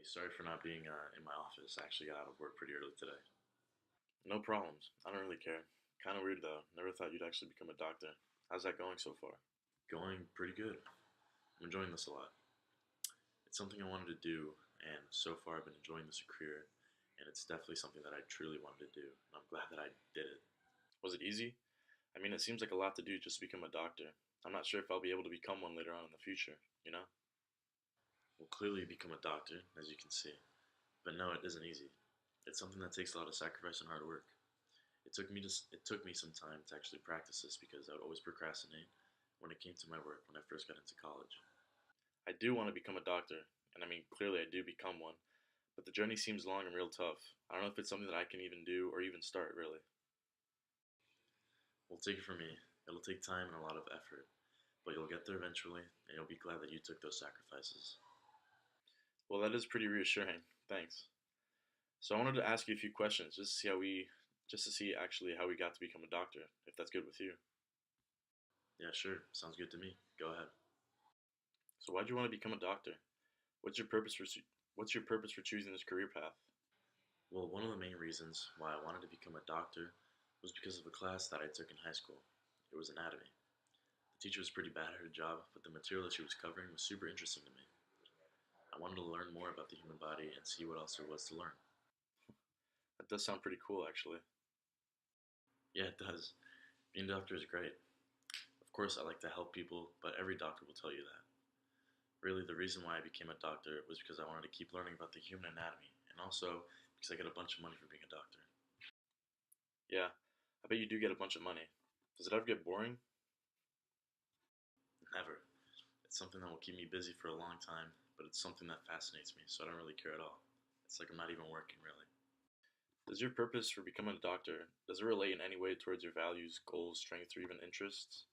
Sorry for not being in my office. I actually got out of work pretty early today. No problems. I don't really care. Kind of weird though. Never thought you'd actually become a doctor. How's that going so far? Going pretty good. I'm enjoying this a lot. It's something I wanted to do, and so far I've been enjoying this career, and it's definitely something that I truly wanted to do. And I'm glad that I did it. Was it easy? I mean, it seems like a lot to do just to become a doctor. I'm not sure if I'll be able to become one later on in the future, you know? Well, clearly you become a doctor, as you can see. But no, it isn't easy. It's something that takes a lot of sacrifice and hard work. It took me some time to actually practice this because I would always procrastinate when it came to my work when I first got into college. I do want to become a doctor, and I mean clearly I do become one, but the journey seems long and real tough. I don't know if it's something that I can even do or even start really. Well, take it from me. It'll take time and a lot of effort, but you'll get there eventually, and you'll be glad that you took those sacrifices. Well, that is pretty reassuring. Thanks. So I wanted to ask you a few questions just to see actually how we got to become a doctor, if that's good with you. Yeah, sure. Sounds good to me. Go ahead. So why'd you want to become a doctor? What's your purpose for what's your purpose for choosing this career path? Well, one of the main reasons why I wanted to become a doctor was because of a class that I took in high school. It was anatomy. The teacher was pretty bad at her job, but the material that she was covering was super interesting to me. I wanted to learn more about the human body and see what else there was to learn. That does sound pretty cool, actually. Yeah, it does. Being a doctor is great. Of course, I like to help people, but every doctor will tell you that. Really, the reason why I became a doctor was because I wanted to keep learning about the human anatomy, and also because I get a bunch of money for being a doctor. Yeah, I bet you do get a bunch of money. Does it ever get boring? Never. It's something that will keep me busy for a long time, but it's something that fascinates me, so I don't really care at all. It's like I'm not even working, really. Does your purpose for becoming a doctor, does it relate in any way towards your values, goals, strengths, or even interests?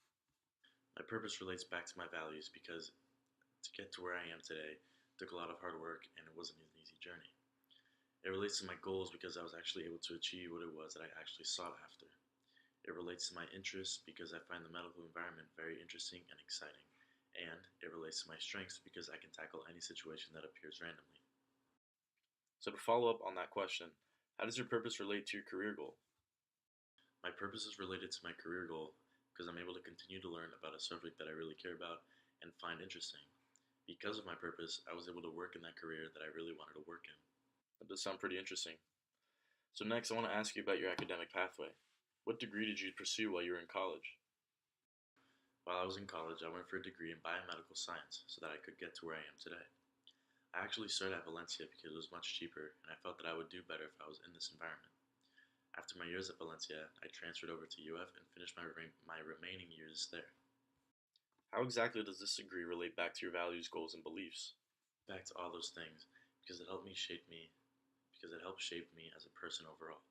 My purpose relates back to my values because to get to where I am today took a lot of hard work and it wasn't an easy journey. It relates to my goals because I was actually able to achieve what it was that I actually sought after. It relates to my interests because I find the medical environment very interesting and exciting. And it relates to my strengths because I can tackle any situation that appears randomly. So to follow up on that question, how does your purpose relate to your career goal? My purpose is related to my career goal because I'm able to continue to learn about a subject that I really care about and find interesting. Because of my purpose, I was able to work in that career that I really wanted to work in. That does sound pretty interesting. So next, I want to ask you about your academic pathway. What degree did you pursue while you were in college? While I was in college, I went for a degree in biomedical science so that I could get to where I am today. I actually started at Valencia because it was much cheaper and I felt that I would do better if I was in this environment. After my years at Valencia, I transferred over to UF and finished my remaining years there. How exactly does this degree relate back to your values, goals, and beliefs? Back to all those things because it helped shape me as a person overall.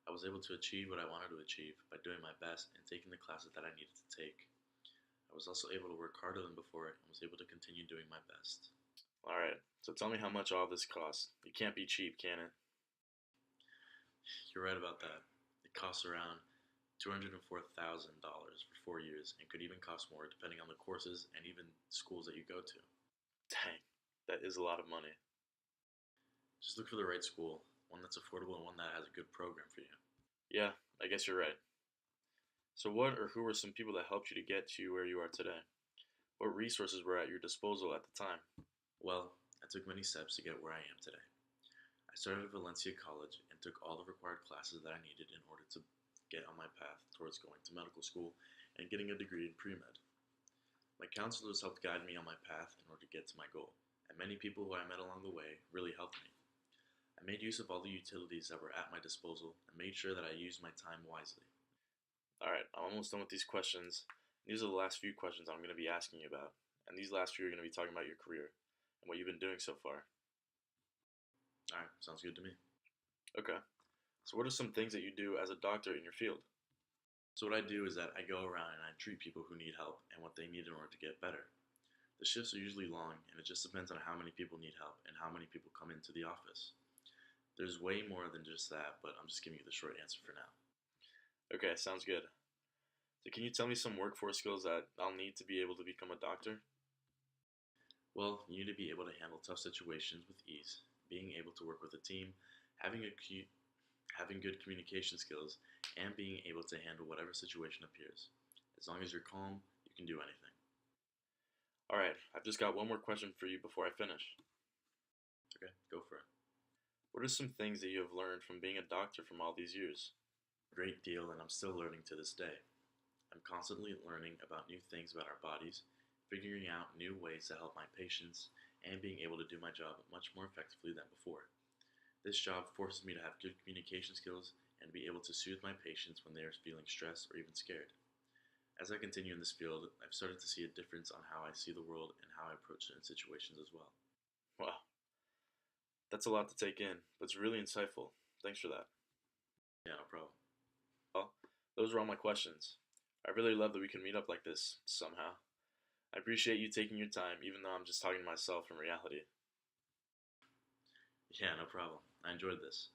I was able to achieve what I wanted to achieve by doing my best and taking the classes that I needed to take. I was also able to work harder than before and was able to continue doing my best. Alright, so tell me how much all this costs. It can't be cheap, can it? You're right about that. It costs around $204,000 for 4 years and could even cost more depending on the courses and even schools that you go to. Dang, that is a lot of money. Just look for the right school, one that's affordable and one that has a good program for you. Yeah, I guess you're right. So, what or who were some people that helped you to get to where you are today? What resources were at your disposal at the time? Well, I took many steps to get where I am today. I started at Valencia College and took all the required classes that I needed in order to get on my path towards going to medical school and getting a degree in pre-med. My counselors helped guide me on my path in order to get to my goal, and many people who I met along the way really helped me. I made use of all the utilities that were at my disposal and made sure that I used my time wisely. Alright, I'm almost done with these questions. These are the last few questions I'm going to be asking you about, and these last few are going to be talking about your career and what you've been doing so far. Alright, sounds good to me. Okay, so what are some things that you do as a doctor in your field? So what I do is that I go around and I treat people who need help and what they need in order to get better. The shifts are usually long and it just depends on how many people need help and how many people come into the office. There's way more than just that, but I'm just giving you the short answer for now. Okay, sounds good. So can you tell me some workforce skills that I'll need to be able to become a doctor? Well, you need to be able to handle tough situations with ease, being able to work with a team, having having good communication skills, and being able to handle whatever situation appears. As long as you're calm, you can do anything. Alright, I've just got one more question for you before I finish. Okay, go for it. What are some things that you have learned from being a doctor from all these years? A great deal, and I'm still learning to this day. I'm constantly learning about new things about our bodies, figuring out new ways to help my patients, and being able to do my job much more effectively than before. This job forces me to have good communication skills and to be able to soothe my patients when they are feeling stressed or even scared. As I continue in this field, I've started to see a difference on how I see the world and how I approach certain situations as well. Wow, that's a lot to take in, but it's really insightful. Thanks for that. Yeah, no problem. Well, those are all my questions. I really love that we can meet up like this somehow. I appreciate you taking your time, even though I'm just talking to myself in reality. Yeah, no problem. I enjoyed this.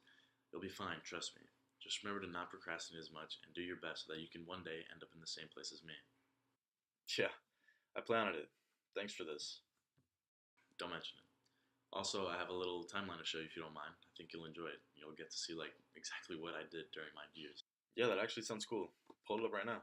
You'll be fine, trust me. Just remember to not procrastinate as much and do your best so that you can one day end up in the same place as me. Yeah, I plan on it. Thanks for this. Don't mention it. Also, I have a little timeline to show you if you don't mind. I think you'll enjoy it. You'll get to see like exactly what I did during my years. Yeah, that actually sounds cool. Pull it up right now.